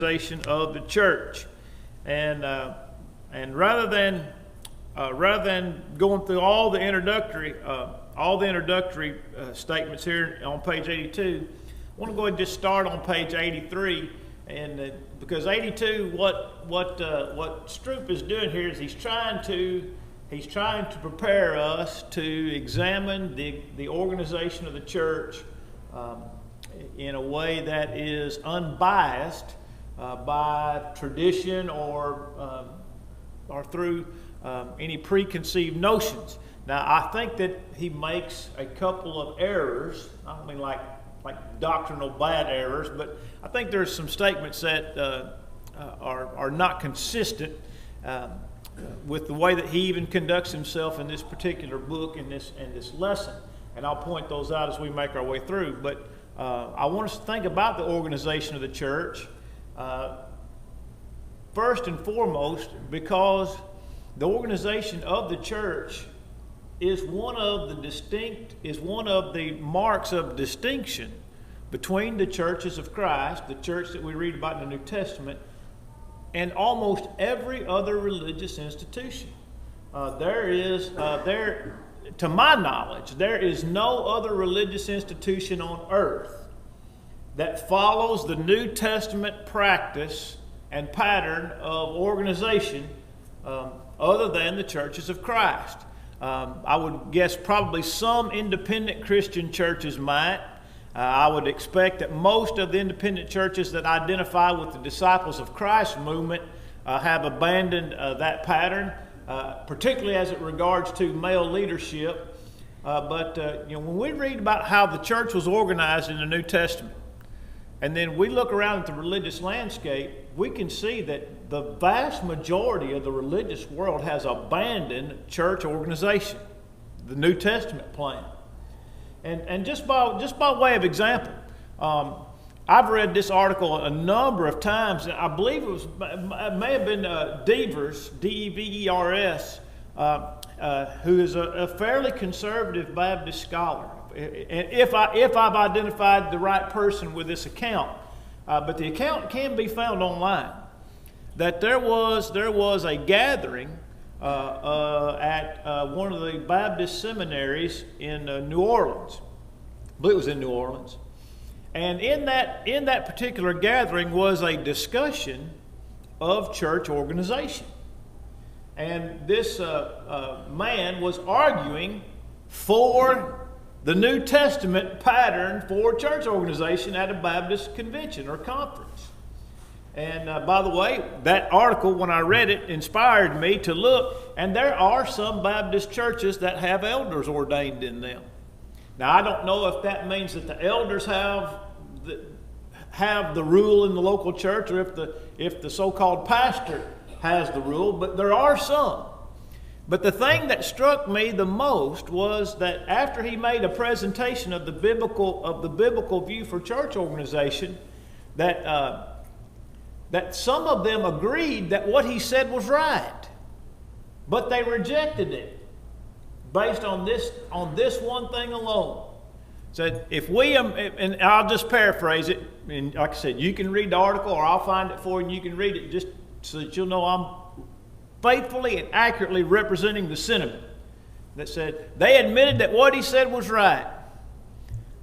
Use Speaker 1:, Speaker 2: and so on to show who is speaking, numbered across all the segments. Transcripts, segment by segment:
Speaker 1: Of the church, and rather than going through all the introductory statements here on page 82, I want to go ahead and just start on page 83, and because 82, what Stroop is doing here is he's trying to prepare us to examine the organization of the church in a way that is unbiased by tradition or through any preconceived notions. Now, I think that he makes a couple of errors. I don't mean like doctrinal bad errors, but I think there's some statements that are not consistent with the way that he even conducts himself in this particular book and this lesson. And I'll point those out as we make our way through. But I want us to think about the organization of the church. First and foremost, because the organization of the church is one of the marks of distinction between the churches of Christ, the church that we read about in the New Testament, and almost every other religious institution. To my knowledge, there is no other religious institution on earth that follows the New Testament practice and pattern of organization other than the churches of Christ. I would guess probably some independent Christian churches might. I would expect that most of the independent churches that identify with the Disciples of Christ movement have abandoned that pattern, particularly as it regards to male leadership. But when we read about how the church was organized in the New Testament, and then we look around at the religious landscape, we can see that the vast majority of the religious world has abandoned church organization, the New Testament plan. And just by way of example, I've read this article a number of times, and I believe it may have been Devers, D-E-V-E-R-S, who is a fairly conservative Baptist scholar. If I've identified the right person with this account, but the account can be found online, that there was a gathering at one of the Baptist seminaries in New Orleans. I believe it was in New Orleans. And in that particular gathering was a discussion of church organization. And this man was arguing for the New Testament pattern for church organization at a Baptist convention or conference. And by the way, that article, when I read it, inspired me to look, and there are some Baptist churches that have elders ordained in them. Now, I don't know if that means that the elders have the rule in the local church, or if the so-called pastor has the rule, but there are some. But the thing that struck me the most was that after he made a presentation of the biblical view for church organization, that some of them agreed that what he said was right, but they rejected it based on this one thing alone. Said, if we, and I'll just paraphrase it, and like I said, you can read the article or I'll find it for you and you can read it just so that you'll know I'm faithfully and accurately representing the sentiment. That said, they admitted that what he said was right.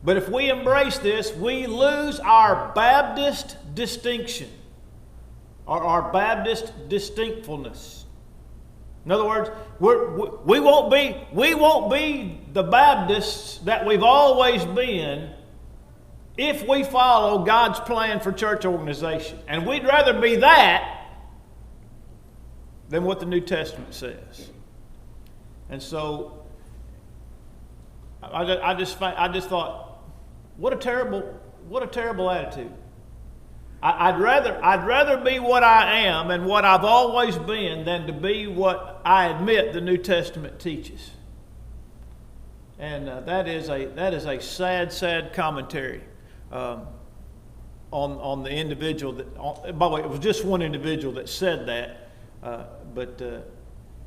Speaker 1: But if we embrace this, we lose our Baptist distinction, or our Baptist distinctfulness. In other words, we won't be the Baptists that we've always been if we follow God's plan for church organization. And we'd rather be that than what the New Testament says. And so I just thought, what a terrible attitude. I'd rather be what I am and what I've always been than to be what I admit the New Testament teaches. And that is a sad commentary on the individual that. By the way, it was just one individual that said that, but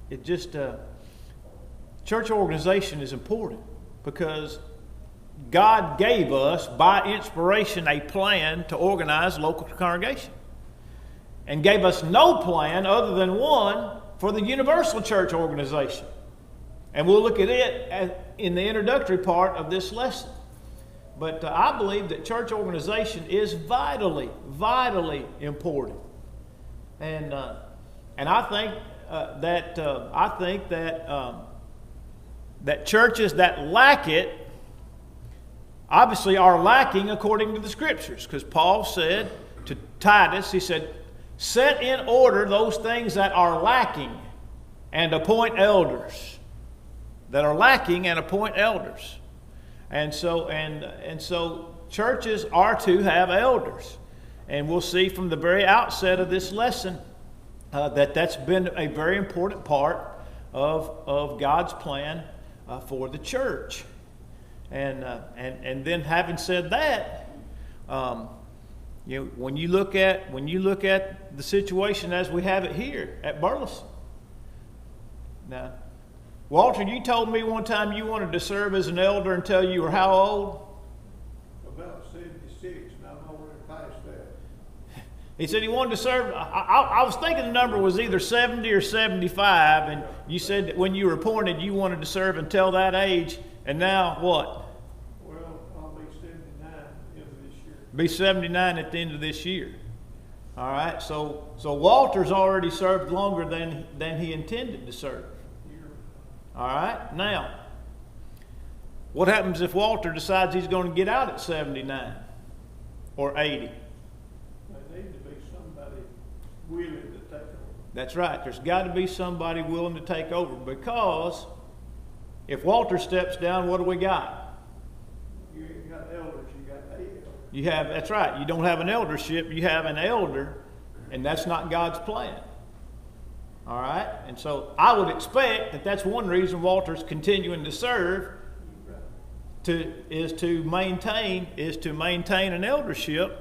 Speaker 1: it just church organization is important because God gave us, by inspiration, a plan to organize local congregation. and gave us no plan other than one for the universal church organization. And we'll look at it in the introductory part of this lesson. But I believe that church organization is vitally, vitally important. And I think that churches that lack it obviously are lacking according to the Scriptures. Because Paul said to Titus, he said, set in order those things that are lacking and appoint elders. That are lacking and appoint elders. And so churches are to have elders. And we'll see from the very outset of this lesson that's been a very important part of God's plan for the church. And then having said that, when you look at the situation as we have it here at Burleson. Now, Walter, you told me one time you wanted to serve as an elder until you were how old?
Speaker 2: About 76, and I'm already past that.
Speaker 1: He said he wanted to serve. I was thinking the number was either 70 or 75, and you said that when you were appointed you wanted to serve until that age, and now what?
Speaker 2: Well, I'll be 79 at the end of this year.
Speaker 1: Be 79 at the end of this year. All right, so Walter's already served longer than he intended to serve. All right, now, what happens if Walter decides he's going to get out at 79 or 80?
Speaker 2: There needs to be somebody willing to take over.
Speaker 1: That's right. There's got to be somebody willing to take over, because if Walter steps down, what do we got?
Speaker 2: You ain't got elders, you got a elder.
Speaker 1: You have, that's right. You don't have an eldership, you have an elder, and that's not God's plan. All right, and so I would expect that that's one reason Walter's continuing to serve, is to maintain an eldership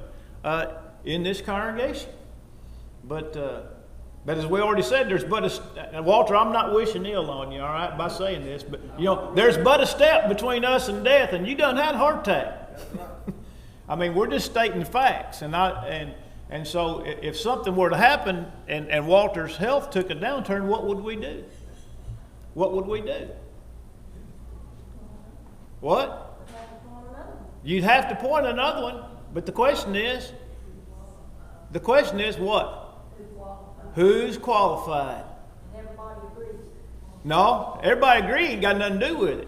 Speaker 1: in this congregation. But as we already said, there's Walter, I'm not wishing ill on you, all right, by saying this, but there's but a step between us and death, and you done had a heart attack. I mean, we're just stating facts, and so if something were to happen and Walter's health took a downturn, what would we do? What would we do? What? You'd have to appoint another one. But the question is what? Who's qualified?
Speaker 3: Everybody agrees.
Speaker 1: No, everybody agrees. Ain't got nothing to do with it.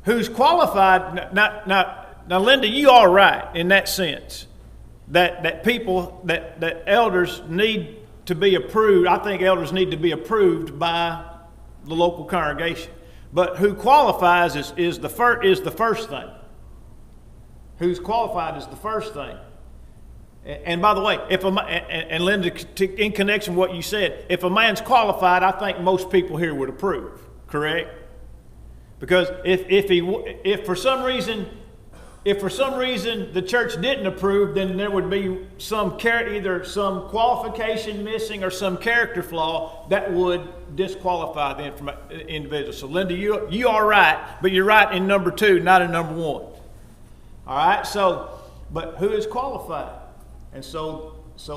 Speaker 1: Who's qualified? Now, Linda, you are right in that sense. That elders need to be approved. I think elders need to be approved by the local congregation. But who qualifies is the first thing. Who's qualified is the first thing. And by the way, and Linda, in connection with what you said, if a man's qualified, I think most people here would approve. Correct? Because if for some reason the church didn't approve, then there would be either some qualification missing or some character flaw that would disqualify the individual. So, Linda, you are right, but you're right in number 2, not in number 1. All right. So, but who is qualified? And so if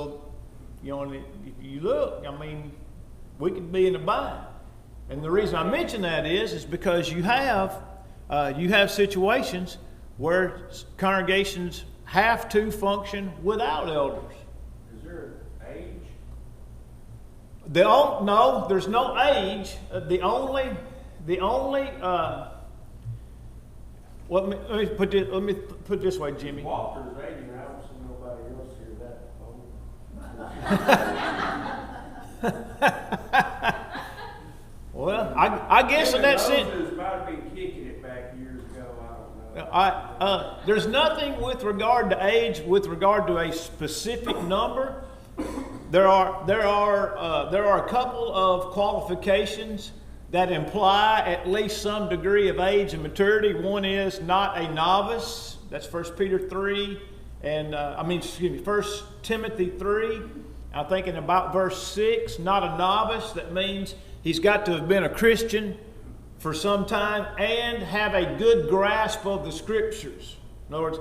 Speaker 1: you look, I mean, we could be in a bind. And the reason I mention that is because you have situations where congregations have to function without elders.
Speaker 2: Is there an age?
Speaker 1: No, there's no age. Let me put it this way, Jimmy.
Speaker 2: Walter's 80, and I don't see nobody else here that old.
Speaker 1: Well, I guess in that sense.
Speaker 2: Moses might have been kicking it back years ago. I don't know.
Speaker 1: There's nothing with regard to age, with regard to a specific number. There are a couple of qualifications that imply at least some degree of age and maturity. One is not a novice. That's 1 Peter 3, and 1 Timothy 3. I'm thinking about verse 6. Not a novice. That means he's got to have been a Christian for some time and have a good grasp of the Scriptures. In other words,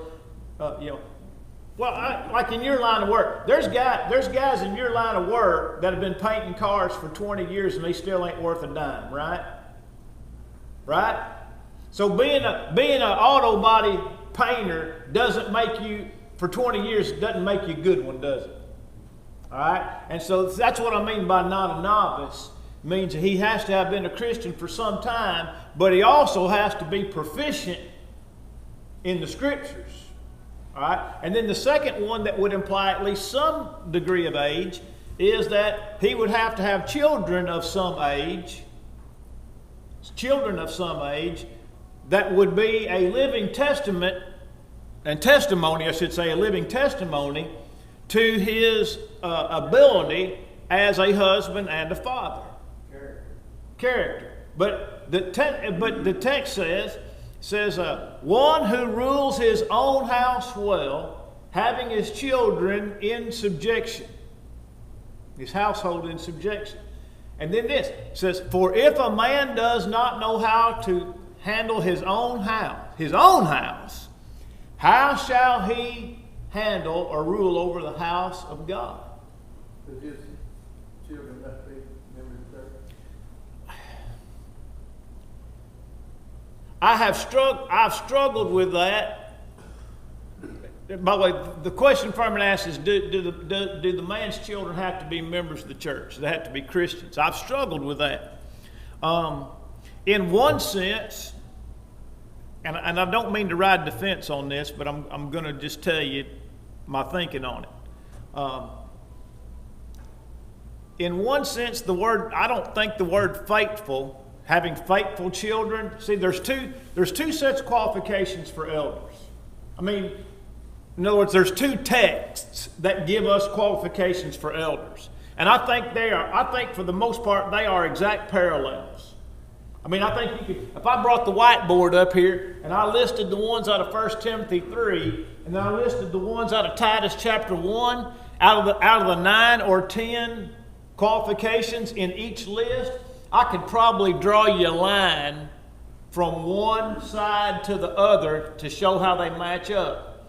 Speaker 1: Well, like in your line of work, there's guys in your line of work that have been painting cars for 20 years and they still ain't worth a dime, right? Right? So being an auto body painter doesn't make you, for 20 years, doesn't make you a good one, does it? All right? And so that's what I mean by not a novice. It means that he has to have been a Christian for some time, but he also has to be proficient in the Scriptures. All right? And then the second one that would imply at least some degree of age is that he would have to have children of some age. Children of some age that would be a living testament and testimony, I should say, a living testimony to his ability as a husband and a father. Character. But the text says one who rules his own house well, having his children in subjection, his household in subjection. And then this says, for if a man does not know how to handle his own house, how shall he handle or rule over the house of God?
Speaker 2: Does his children must be members of the church?
Speaker 1: I've struggled with that. By the way, the question Furman asks is, do the man's children have to be members of the church? Do they have to be Christians? I've struggled with that. In one sense, and I don't mean to ride the fence on this, but I'm going to just tell you my thinking on it. In one sense, I don't think the word faithful, having faithful children, see, there's two sets of qualifications for elders. I mean, in other words, there's two texts that give us qualifications for elders. And I think for the most part, they are exact parallels. I mean, I think if I brought the whiteboard up here and I listed the ones out of 1 Timothy 3, and then I listed the ones out of Titus chapter 1, out of the 9 or 10 qualifications in each list, I could probably draw you a line from one side to the other to show how they match up.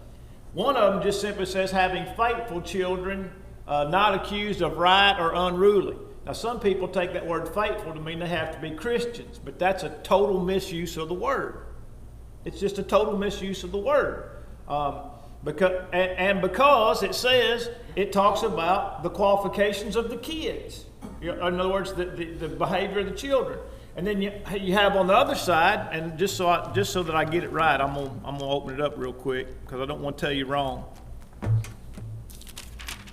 Speaker 1: One of them just simply says, having faithful children, not accused of riot or unruly. Now, some people take that word faithful to mean they have to be Christians, but that's a total misuse of the word. It's just a total misuse of the word. Because it talks about the qualifications of the kids. In other words, the behavior of the children. And then you have on the other side, and just so that I get it right, I'm gonna open it up real quick because I don't want to tell you wrong.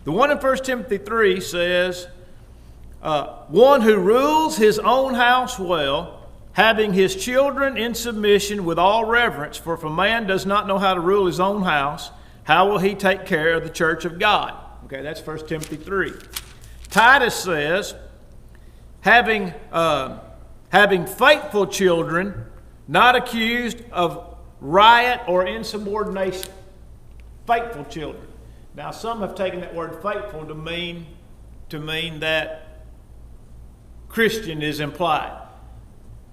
Speaker 1: The one in 1 Timothy 3 says, one who rules his own house well, having his children in submission with all reverence. For if a man does not know how to rule his own house, how will he take care of the church of God? Okay, that's 1 Timothy 3. Titus says, having faithful children, not accused of riot or insubordination. Faithful children. Now, some have taken that word faithful to mean that Christian is implied.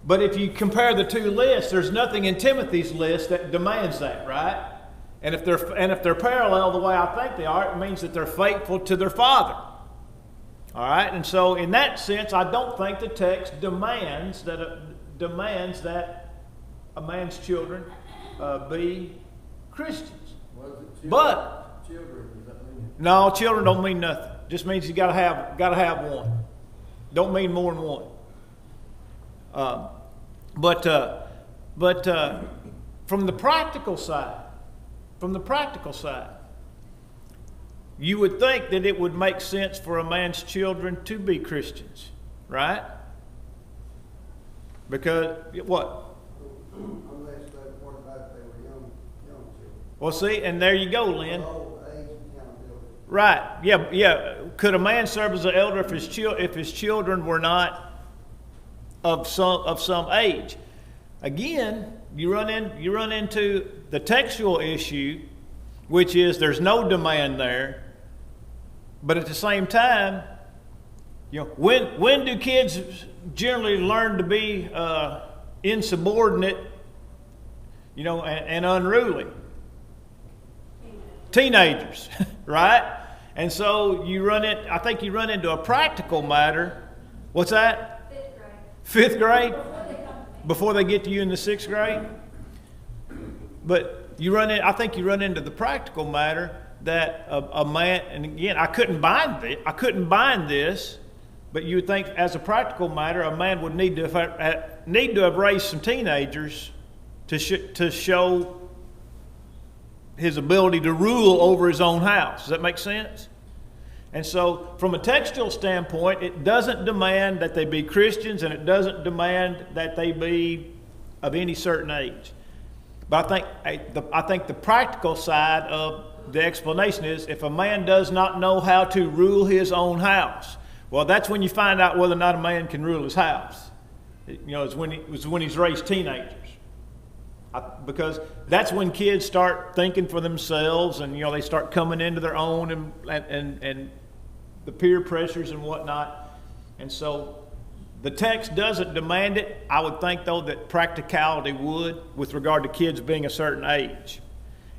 Speaker 1: But if you compare the two lists, there's nothing in Timothy's list that demands that, right? And if they're parallel the way I think they are, it means that they're faithful to their father. All right, and so in that sense, I don't think the text demands that a man's children be Christians. But
Speaker 2: children, does that mean?
Speaker 1: No, children don't mean nothing. Just means you gotta have one. Don't mean more than one. But from the practical side, you would think that it would make sense for a man's children to be Christians, right? Because what?
Speaker 2: Unless they were young children.
Speaker 1: Well, see, and there you go, Lynn.
Speaker 2: Old age and accountability.
Speaker 1: Right? Yeah. Could a man serve as an elder if his children were not of some age? Again, you run into the textual issue, which is there's no demand there. But at the same time, when do kids generally learn to be insubordinate, and unruly? teenagers, right? And so I think you run into a practical matter. What's that? Fifth grade? Before they get to you in the 6th grade? But I think you run into the practical matter that a man, and again, I couldn't bind this, but you would think as a practical matter, a man would need to have raised some teenagers to show his ability to rule over his own house. Does that make sense? And so from a textual standpoint, it doesn't demand that they be Christians, and it doesn't demand that they be of any certain age. But I think the practical side of the explanation is if a man does not know how to rule his own house, well, that's when you find out whether or not a man can rule his house. It's when he's raised teenagers. Because that's when kids start thinking for themselves, and they start coming into their own, and the peer pressures and whatnot. And so the text doesn't demand it. I would think, though, that practicality would, with regard to kids being a certain age.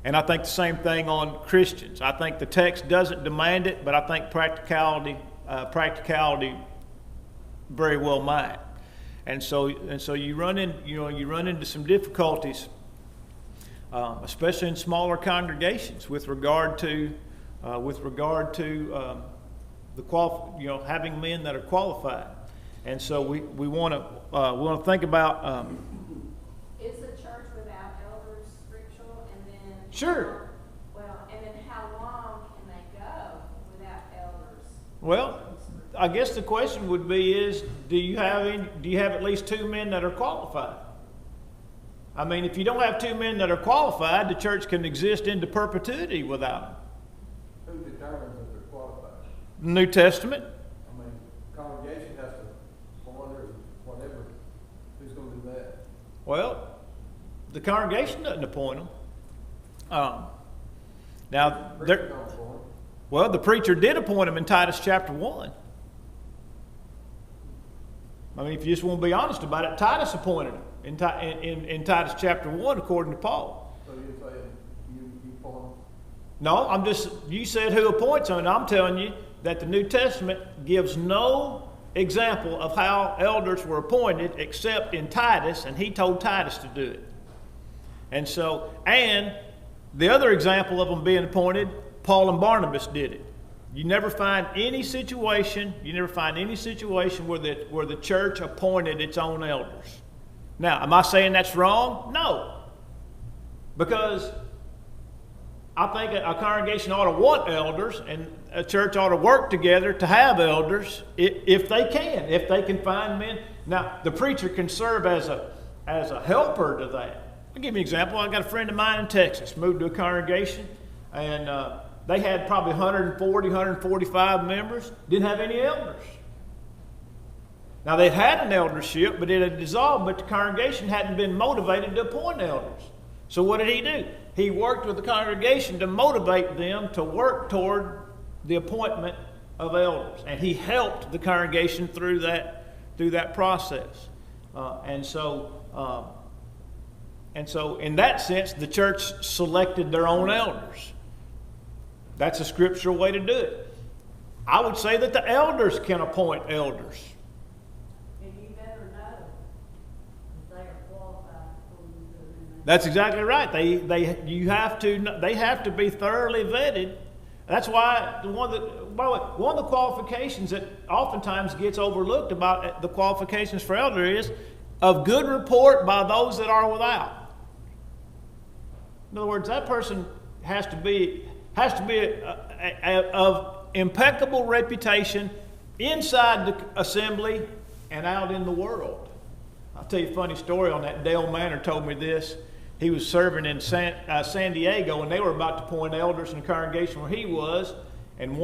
Speaker 1: And I think the same thing on Christians. I think the text doesn't demand it, but I think practicality very well might. And so you run into some difficulties, especially in smaller congregations, with regard to having men that are qualified. And so we want to think about.
Speaker 3: Is the church without elders scriptural, and then
Speaker 1: sure.
Speaker 3: And then how long can they go without elders?
Speaker 1: Well, I guess the question would be do you have at least 2 men that are qualified? I mean, if you don't have 2 men that are qualified, the church can exist into perpetuity without them.
Speaker 2: Who determines if they're qualified?
Speaker 1: New Testament.
Speaker 2: I mean, congregation has to appoint or whatever. Who's going to do that?
Speaker 1: Well, the congregation doesn't appoint them. Now, the preacher did appoint them in Titus chapter 1. I mean, if you just want to be honest about it, Titus appointed him in Titus chapter 1, according to Paul.
Speaker 2: So you're saying you appoint them?
Speaker 1: No, you said who appoints them, and I'm telling you that the New Testament gives no example of how elders were appointed except in Titus, and he told Titus to do it. And the other example of them being appointed, Paul and Barnabas did it. You never find any situation where the church appointed its own elders. Now, am I saying that's wrong? No. Because I think a congregation ought to want elders, and a church ought to work together to have elders if they can find men. Now, the preacher can serve as a helper to that. I'll give you an example. I got a friend of mine in Texas, moved to a congregation, and they had probably 140, 145 members, didn't have any elders. Now, they'd had an eldership, but it had dissolved, but the congregation hadn't been motivated to appoint elders. So what did he do? He worked with the congregation to motivate them to work toward the appointment of elders. And he helped the congregation through that process. And so in that sense, the church selected their own elders. That's a scriptural way to do it. I would say that the elders can appoint elders.
Speaker 3: And you better know if they are qualified before you do anything.
Speaker 1: That's exactly right. They have to be thoroughly vetted. That's why one of the qualifications that oftentimes gets overlooked about the qualifications for elder is of good report by those that are without. In other words, that person has to be of impeccable reputation inside the assembly and out in the world. I'll tell you a funny story on that. Dale Manor told me this. He was serving in San Diego, and they were about to appoint elders in the congregation where he was, and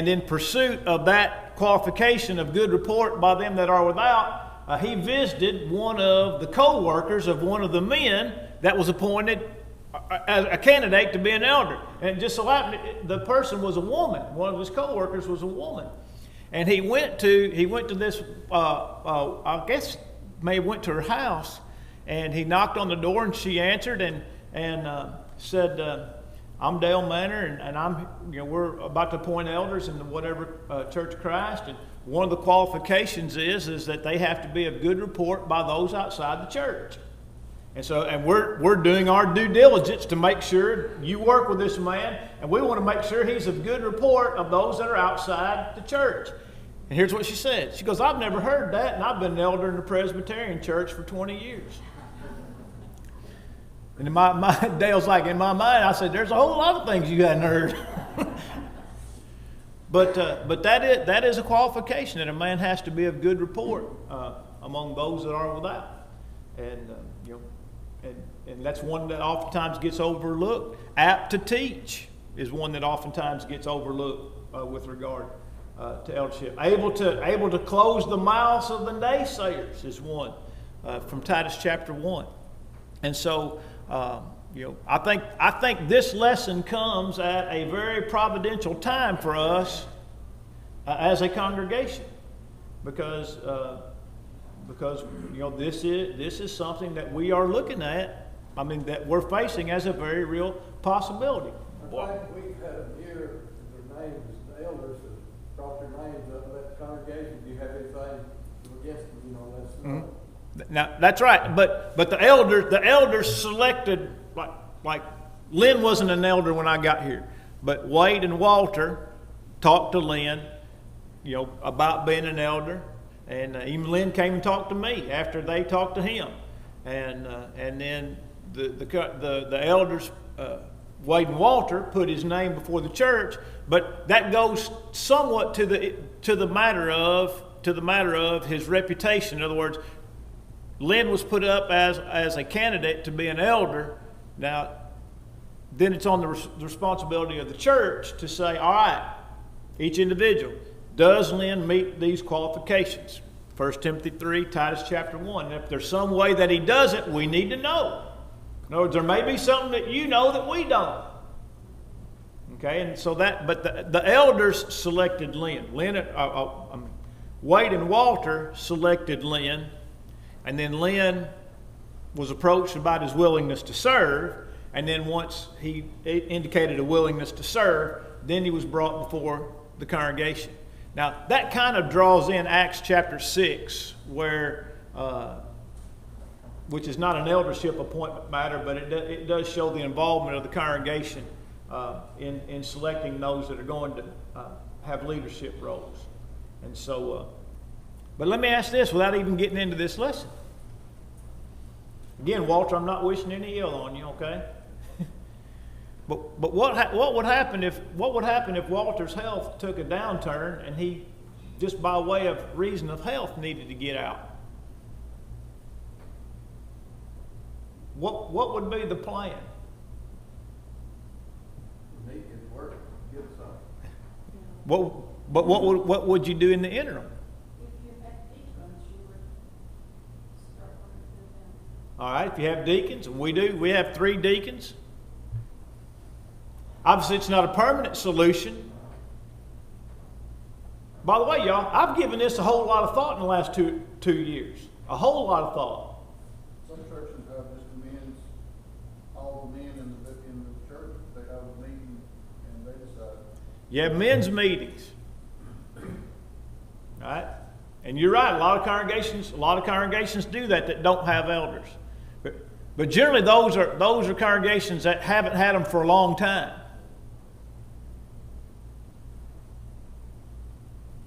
Speaker 1: in pursuit of that qualification of good report by them that are without, he visited one of the co-workers of one of the men that was appointed as a candidate to be an elder. And it just so happened the person was a woman. One of his co-workers was a woman. And he went to this, I guess may have went to her house, and he knocked on the door, and she answered and said, I'm Dale Manor, and I'm, we're about to appoint elders in the whatever Church of Christ, and one of the qualifications is that they have to be of good report by those outside the church. And we're doing our due diligence to make sure you work with this man, and we want to make sure he's of good report of those that are outside the church. And here's what she said. She goes, I've never heard that, and I've been an elder in the Presbyterian church for 20 years. And in Dale's like, in my mind, I said, there's a whole lot of things you hadn't heard. But that is a qualification, that a man has to be of good report among those that are without. And that's one that oftentimes gets overlooked. Apt to teach is one that oftentimes gets overlooked with regard to eldership. Able to close the mouths of the naysayers is one from Titus chapter 1. And so, I think this lesson comes at a very providential time for us as a congregation, because this is something that we are looking at. I mean, that we're facing as a very real possibility.
Speaker 2: I think we've had a year. Their names, the elders have brought their names up in that congregation. Do you have anything against them? Let's know.
Speaker 1: Mm-hmm. Now that's right, but the elders selected, like Lynn wasn't an elder when I got here, but Wade and Walter talked to Lynn, about being an elder, and even Lynn came and talked to me after they talked to him, and then the elders, Wade and Walter, put his name before the church, but that goes somewhat to the matter of his reputation. In other words, Lynn was put up as a candidate to be an elder. Now, then it's on the responsibility of the church to say, all right, each individual, does Lynn meet these qualifications? 1 Timothy 3, Titus chapter 1. And if there's some way that he doesn't, we need to know. In other words, there may be something that you know that we don't. Okay, and so but the elders selected Lynn. Wade and Walter selected Lynn. And then Lynn was approached about his willingness to serve. And then once he indicated a willingness to serve, then he was brought before the congregation. Now, that kind of draws in Acts chapter 6, which is not an eldership appointment matter, but it does show the involvement of the congregation in selecting those that are going to have leadership roles. And so... but let me ask this without even getting into this lesson. Again, Walter, I'm not wishing any ill on you, okay? But what would happen if Walter's health took a downturn and he, just by way of reason of health, needed to get out? What would be the plan?
Speaker 2: Make it work. Get something.
Speaker 1: What would you do in the interim? All right, if you have deacons, and we have 3 deacons. Obviously, it's not a permanent solution. By the way, y'all, I've given this a whole lot of thought in the last two years. A whole lot of thought.
Speaker 4: Some churches have just all the men in the church, they have a meeting and they decide.
Speaker 1: You have men's meetings. All right? And you're right, a lot of congregations do that don't have elders. But generally those are congregations that haven't had them for a long time.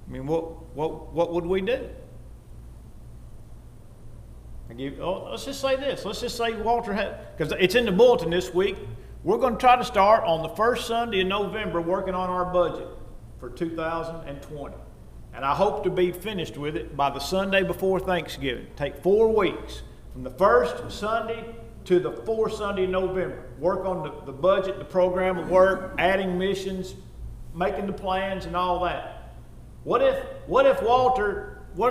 Speaker 1: I mean, what would we do? Let's just say this. Let's just say Walter had, because it's in the bulletin this week. We're going to try to start on the first Sunday in November working on our budget for 2020. And I hope to be finished with it by the Sunday before Thanksgiving. Take 4 weeks. From the first Sunday to the 4th Sunday in November. Work on the budget, the program of work, adding missions, making the plans and all that. What if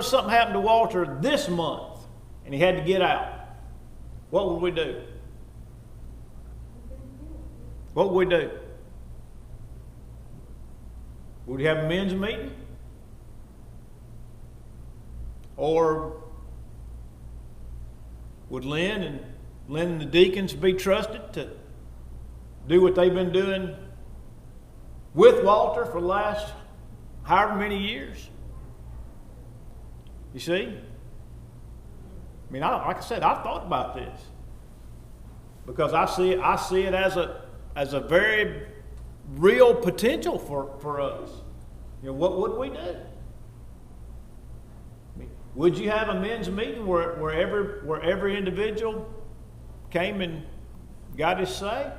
Speaker 1: something happened to Walter this month and he had to get out? What would we do? What would we do? Would we have a men's meeting? Or would Lynn and the deacons be trusted to do what they've been doing with Walter for the last however many years. You see? I mean, like I said, I've thought about this because I see it as a very real potential for us. You know, what would we do? I mean, would you have a men's meeting where every individual came and got his say?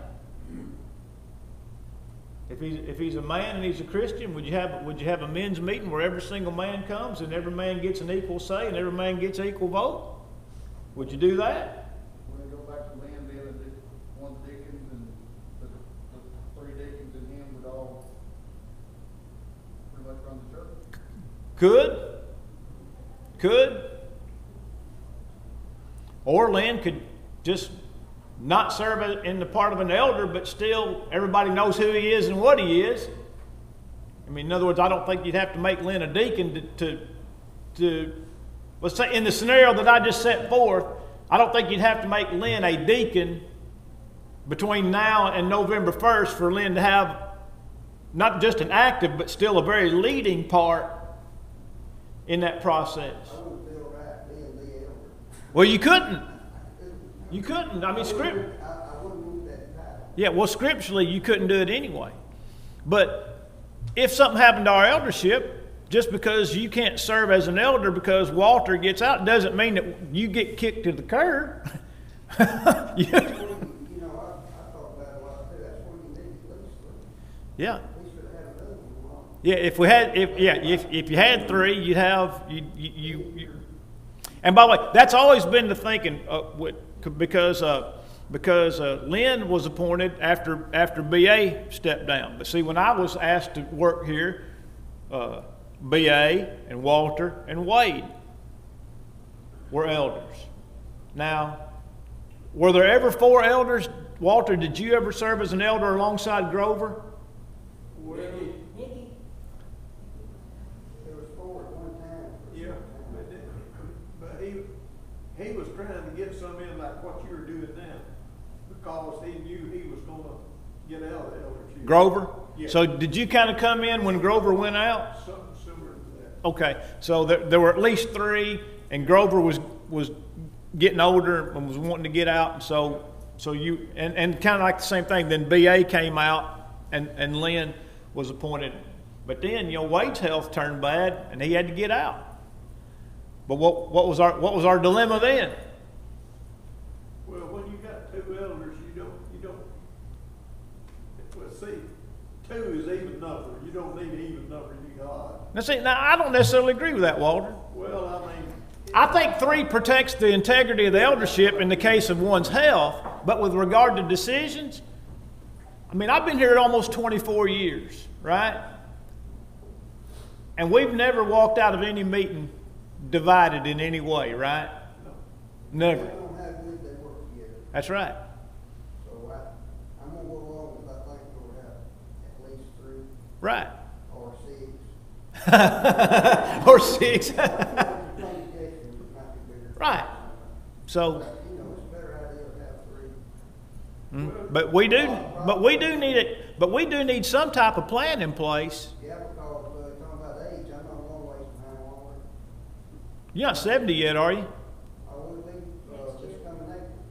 Speaker 1: If he's a man and he's a Christian, would you have a men's meeting where every single man comes and every man gets an equal say and every man gets an equal vote? Would you do that?
Speaker 4: When they go back to land being one deacons and the three deacons and him would all pretty much run the church? Could.
Speaker 1: Or Lynn could just not serve in the part of an elder, but still everybody knows who he is and what he is. I mean, in other words, I don't think you'd have to make Lynn a deacon to let's say in the scenario that I just set forth, I don't think you'd have to make Lynn a deacon between now and November 1st for Lynn to have not just an active, but still a very leading part in that process.
Speaker 2: I wouldn't feel right being the elder.
Speaker 1: Well, you couldn't. You couldn't. I mean,
Speaker 2: I wouldn't want that title.
Speaker 1: Yeah, well, scripturally, you couldn't do it anyway. But if something happened to our eldership, just because you can't serve as an elder because Walter gets out, doesn't mean that you get kicked to the curb.
Speaker 2: You know, I thought about it a lot too. That's when you need at least three.
Speaker 1: Yeah.
Speaker 2: We should have another one.
Speaker 1: Yeah, if you had three, you'd have you. And by the way, that's always been the thinking because Lynn was appointed after BA stepped down. But see, when I was asked to work here, BA and Walter and Wade were elders. Now, were there ever 4 elders? Walter, did you ever serve as an elder alongside Grover?
Speaker 2: Well,
Speaker 3: Mickey,
Speaker 2: there was 4 at one time.
Speaker 5: Yeah, but he was trying to get some in like what you were doing now, because he knew he was gonna get out of the eldership.
Speaker 1: Grover?
Speaker 5: Yeah.
Speaker 1: So did you kind of come in when Grover went out?
Speaker 5: Something similar to that.
Speaker 1: Okay, so there were at least 3, and Grover was getting older and was wanting to get out, and so you and kind of like the same thing. Then BA came out, and Lynn was appointed. But then, you know, Wade's health turned bad, and he had to get out. But what was our dilemma then?
Speaker 5: Well, when you got 2 elders, you don't. Well, see, 2 is even number. You don't need an even number. You need odd.
Speaker 1: Now I don't necessarily agree with that, Walter.
Speaker 5: Well, I mean,
Speaker 1: I think 3 protects the integrity of the eldership in the case of one's health, but with regard to decisions, I mean, I've been here almost 24 years, right? And we've never walked out of any meeting divided in any way, right? Never.
Speaker 2: They don't have good, they work together.
Speaker 1: That's right.
Speaker 2: So I'm gonna go along with, I think we'll have at least 3
Speaker 1: Right.
Speaker 2: or 6.
Speaker 1: Or 6.
Speaker 2: Communication might be bigger.
Speaker 1: Right. So,
Speaker 2: But, you know, it's a better idea to have 3.
Speaker 1: but we do need some type of plan in place.
Speaker 2: Yeah, because talking about age, I'm not a long ways behind Walter.
Speaker 1: You're not 70 yet, are you?
Speaker 2: I would be, this coming April.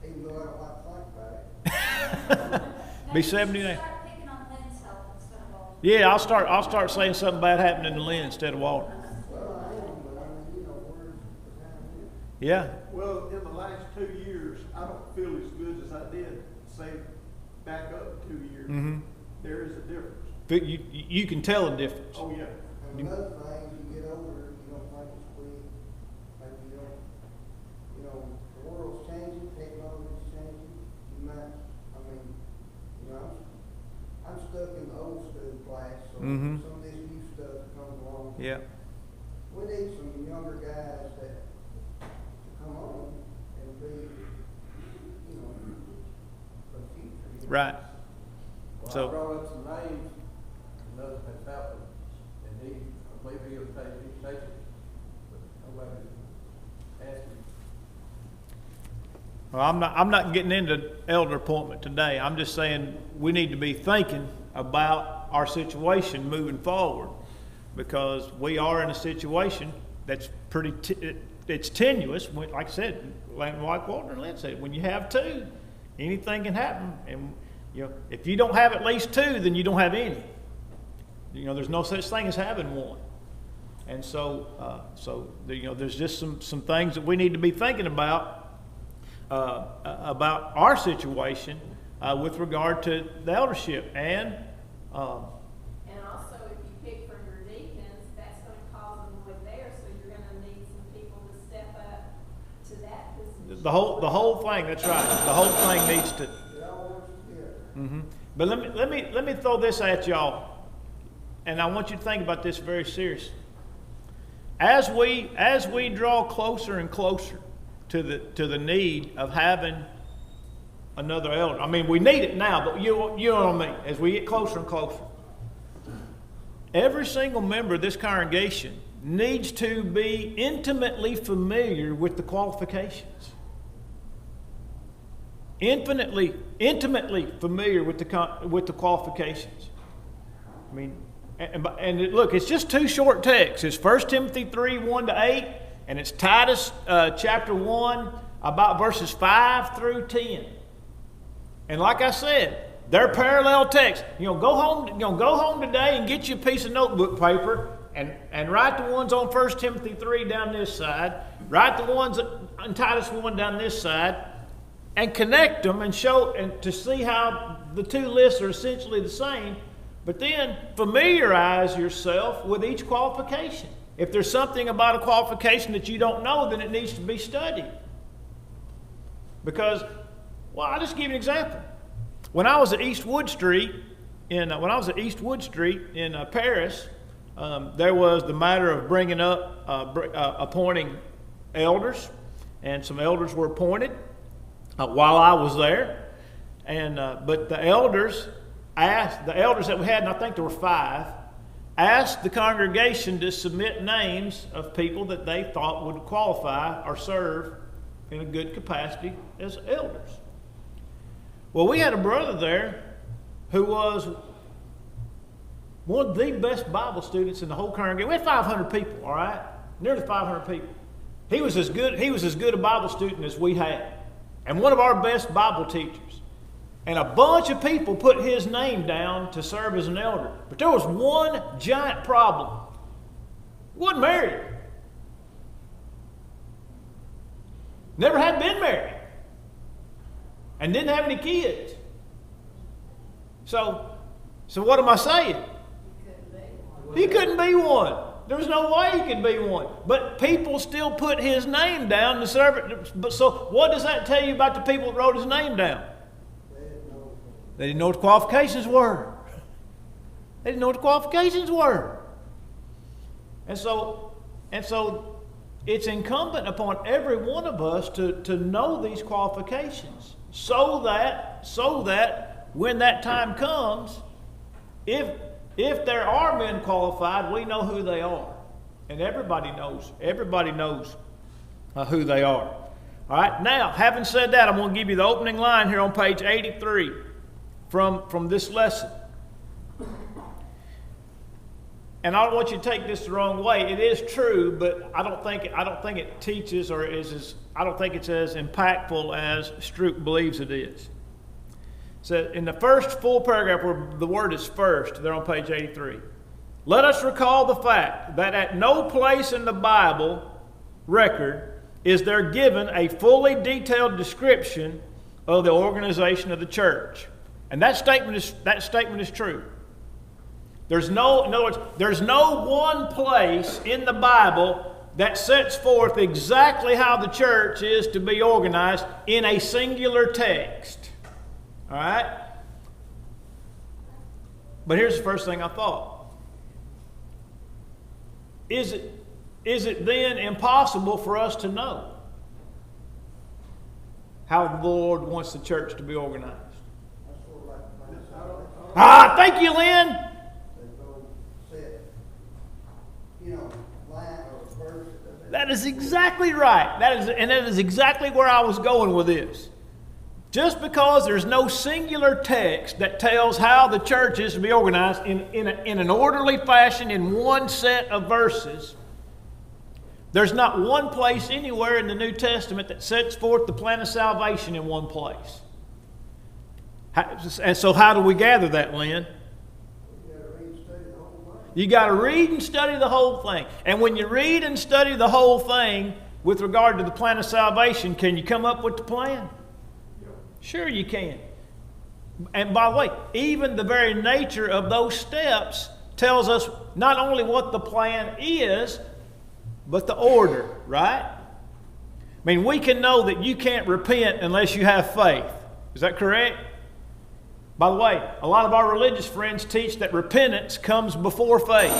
Speaker 2: Even though I don't like to think about it.
Speaker 1: Be 70 now.
Speaker 6: Start picking on Lynn's health instead of all.
Speaker 1: Yeah, I'll start saying something bad happening to Lynn instead of Walter.
Speaker 2: Well, I am, but I mean, you know, where's the time is?
Speaker 1: Yeah.
Speaker 5: well, in the last 2 years, I don't feel as good as I did, say, back up 2 years.
Speaker 1: Mm-hmm.
Speaker 5: There is a difference.
Speaker 1: You can tell the difference.
Speaker 5: Oh, yeah.
Speaker 2: And another thing, you get older, you don't think it's quick. Maybe you don't, you know, the world's changing, technology's changing. You might, I mean, you know, I'm stuck in the old school class, so
Speaker 1: Mhm.
Speaker 2: some of this new stuff comes along.
Speaker 1: Yeah.
Speaker 2: We need some younger guys that to come on and be, you know, for the future.
Speaker 1: Right.
Speaker 2: Well,
Speaker 1: So-
Speaker 2: I brought up some names, nothing has happened, and maybe he'll take it, but nobody asked me.
Speaker 1: Well, I'm not getting into elder appointment today. I'm just saying we need to be thinking about our situation moving forward, because we are in a situation that's it's tenuous. Like I said, like Walter and Lynn said, when you have two, anything can happen. And if you don't have at least two, then you don't have any. There's no such thing as having one. And so there's just some things that we need to be thinking about our situation with regard to the eldership. And
Speaker 7: also, if you pick for your deacons, that's going to cause them more there, so you're going to need some people to step up to that position.
Speaker 1: the whole thing. That's right. The whole thing needs to.
Speaker 2: It all works together.
Speaker 1: Mm-hmm. But let me throw this at y'all, and I want you to think about this very seriously. As we draw closer and closer to the need of having another elder. I mean, we need it now, but you know what I mean. As we get closer and closer, every single member of this congregation needs to be intimately familiar with the qualifications. Intimately familiar with the qualifications. I mean, and look, it's just two short texts. It's 1 Timothy 3, 1-8, and it's Titus chapter 1, about verses 5 through 10. And like I said, they're parallel texts. Go home today and get you a piece of notebook paper and write the ones on 1 Timothy 3 down this side. Write the ones on Titus 1 down this side, and connect them and show and to see how the two lists are essentially the same. But then familiarize yourself with each qualification. If there's something about a qualification that you don't know, then it needs to be studied. Because, I'll just give you an example. When I was at Eastwood Street in Paris, there was the matter of bringing up appointing elders, and some elders were appointed while I was there. And but the elders that we had, and I think there were 5, asked the congregation to submit names of people that they thought would qualify or serve in a good capacity as elders. Well, we had a brother there who was one of the best Bible students in the whole congregation. We had 500 people, all right? Nearly 500 people. He was as good a Bible student as we had, and one of our best Bible teachers. And a bunch of people put his name down to serve as an elder. But there was one giant problem. He wasn't married. Never had been married. And didn't have any kids. So what am I saying? He couldn't be one. There was no way he could be one. But people still put his name down to serve it. But so what does that tell you about the people that wrote his name down? They didn't know what the qualifications were. And so it's incumbent upon every one of us to know these qualifications so that when that time comes, if there are men qualified, we know who they are. And everybody knows who they are. All right, now, having said that, I'm going to give you the opening line here on page 83 from this lesson. And I don't want you to take this the wrong way. It is true, but I don't think it teaches or I don't think it's as impactful as Stroop believes it is. So in the first full paragraph where the word is first, they're on page 83. Let us recall the fact that at no place in the Bible record is there given a fully detailed description of the organization of the church. And that statement is true. In other words, there's no one place in the Bible that sets forth exactly how the church is to be organized in a singular text. All right? But here's the first thing I thought. Is it then impossible for us to know how the Lord wants the church to be organized? Thank you, Lynn. That is exactly right. And that is exactly where I was going with this. Just because there's no singular text that tells how the church is to be organized in an orderly fashion in one set of verses, there's not one place anywhere in the New Testament that sets forth the plan of salvation in one place. And so how do we gather that, Lynn? You got to read and study the whole thing. And when you read and study the whole thing with regard to the plan of salvation, can you come up with the plan? Sure you can. And by the way, even the very nature of those steps tells us not only what the plan is, but the order, right? I mean, we can know that you can't repent unless you have faith. Is that correct? By the way, a lot of our religious friends teach that repentance comes before faith.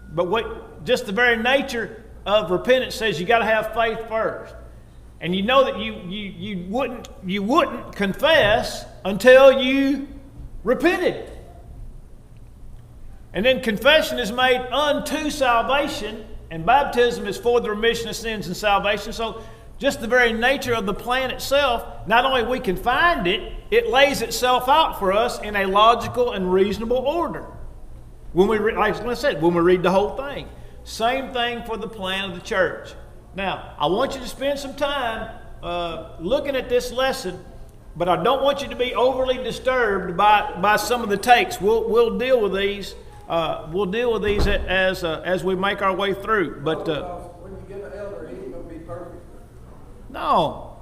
Speaker 1: But just the very nature of repentance says you got to have faith first. And you know that you wouldn't confess until you repented. And then confession is made unto salvation, and baptism is for the remission of sins and salvation. So just the very nature of the plan itself, not only we can find it, it lays itself out for us in a logical and reasonable order. When we like I said, when we read the whole thing. Same thing for the plan of the church. Now, I want you to spend some time looking at this lesson, but I don't want you to be overly disturbed by some of the takes. We'll deal with these. We'll deal with these as we make our way through. But
Speaker 4: when you get an elder, he ain't gonna be perfect.
Speaker 1: no.